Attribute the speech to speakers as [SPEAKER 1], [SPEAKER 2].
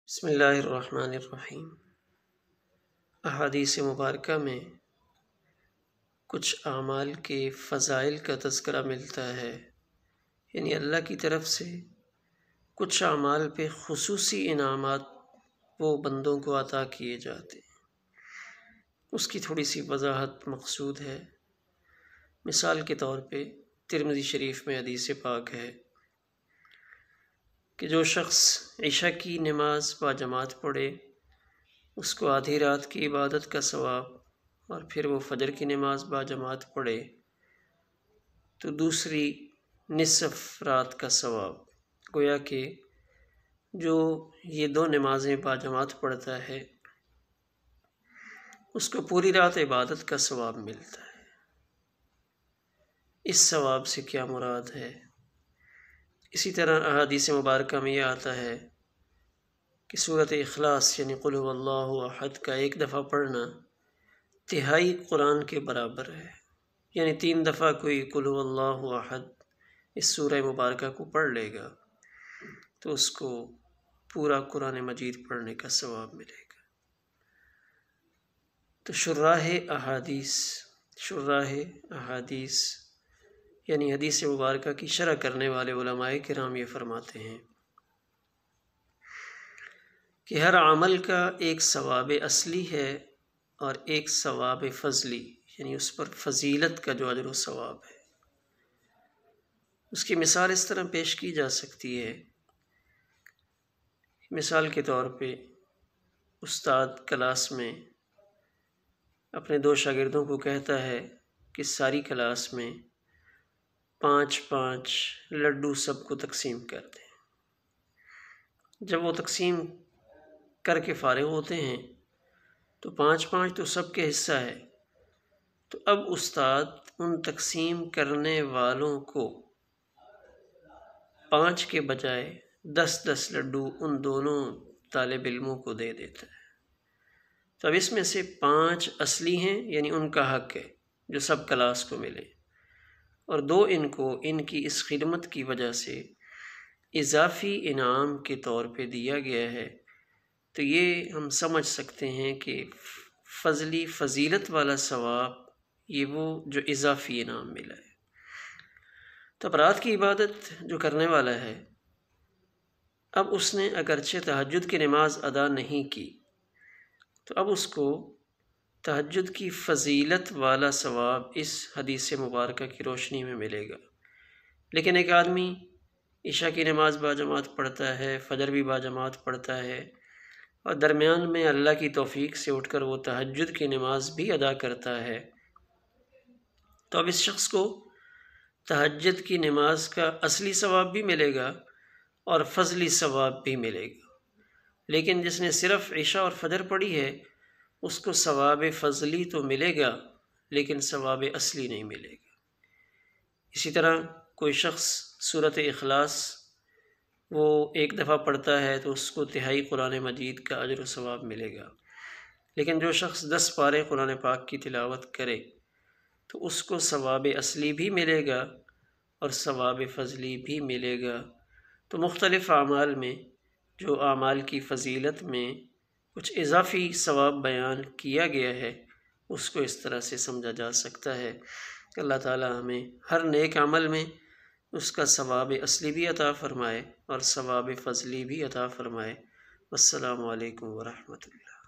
[SPEAKER 1] بسم اللہ الرحمن الرحیم۔ احادیث مبارکہ میں کچھ اعمال کے فضائل کا تذکرہ ملتا ہے، یعنی اللہ کی طرف سے کچھ اعمال پہ خصوصی انعامات وہ بندوں کو عطا کیے جاتے ہیں۔ اس کی تھوڑی سی وضاحت مقصود ہے۔ مثال کے طور پہ ترمذی شریف میں حدیث پاک ہے کہ جو شخص عشاء کی نماز با جماعت پڑھے اس کو آدھی رات کی عبادت کا ثواب، اور پھر وہ فجر کی نماز با جماعت پڑھے تو دوسری نصف رات کا ثواب۔ گویا کہ جو یہ دو نمازیں با جماعت پڑھتا ہے اس کو پوری رات عبادت کا ثواب ملتا ہے۔ اس ثواب سے کیا مراد ہے؟ اسی طرح احادیث مبارکہ میں یہ آتا ہے کہ سورۃ اخلاص یعنی قل هو اللہ احد کا ایک دفعہ پڑھنا تہائی قرآن کے برابر ہے، یعنی 3 دفعہ کوئی قل هو اللہ احد اس سورہ مبارکہ کو پڑھ لے گا تو اس کو پورا قرآن مجید پڑھنے کا ثواب ملے گا۔ تو شراح احادیث یعنی حدیث مبارکہ کی شرح کرنے والے علماء کرام یہ فرماتے ہیں کہ ہر عمل کا ایک ثواب اصلی ہے اور ایک ثواب فضلی، یعنی اس پر فضیلت کا جو اجر و ثواب ہے۔ اس کی مثال اس طرح پیش کی جا سکتی ہے، مثال کے طور پہ استاد کلاس میں اپنے 2 شاگردوں کو کہتا ہے کہ ساری کلاس میں 5 لڈو سب کو تقسیم کر دیں۔ جب وہ تقسیم کر کے فارغ ہوتے ہیں تو 5 تو سب کے حصہ ہے، تو اب استاد ان تقسیم کرنے والوں کو 5 کے بجائے 10 لڈو ان دونوں طالب علموں کو دے دیتا ہے۔ تو اب اس میں سے 5 اصلی ہیں، یعنی ان کا حق ہے جو سب کلاس کو ملے، اور 2 ان کو ان کی اس خدمت کی وجہ سے اضافی انعام کے طور پہ دیا گیا ہے۔ تو یہ ہم سمجھ سکتے ہیں کہ فضیلت والا ثواب یہ وہ جو اضافی انعام ملا ہے۔ تو اب رات کی عبادت جو کرنے والا ہے، اب اس نے اگرچہ تہجد کی نماز ادا نہیں کی تو اب اس کو تہجد کی فضیلت والا ثواب اس حدیث مبارکہ کی روشنی میں ملے گا۔ لیکن ایک آدمی عشاء کی نماز با جماعت پڑھتا ہے، فجر بھی با جماعت پڑھتا ہے، اور درمیان میں اللہ کی توفیق سے اٹھ کر وہ تہجد کی نماز بھی ادا کرتا ہے، تو اب اس شخص کو تہجد کی نماز کا اصلی ثواب بھی ملے گا اور فضلی ثواب بھی ملے گا۔ لیکن جس نے صرف عشاء اور فجر پڑھی ہے اس کو ثواب فضلی تو ملے گا لیکن ثواب اصلی نہیں ملے گا۔ اسی طرح کوئی شخص سورۃ اخلاص وہ ایک دفعہ پڑھتا ہے تو اس کو تہائی قرآن مجید کا اجر و ثواب ملے گا، لیکن جو شخص 10 پارے قرآن پاک کی تلاوت کرے تو اس کو ثواب اصلی بھی ملے گا اور ثواب فضلی بھی ملے گا۔ تو مختلف اعمال میں جو اعمال کی فضیلت میں کچھ اضافی ثواب بیان کیا گیا ہے اس کو اس طرح سے سمجھا جا سکتا ہے کہ اللہ تعالی ہمیں ہر نیک عمل میں اس کا ثواب اصلی بھی عطا فرمائے اور ثواب فضلی بھی عطا فرمائے۔ والسلام علیکم ورحمۃ اللہ۔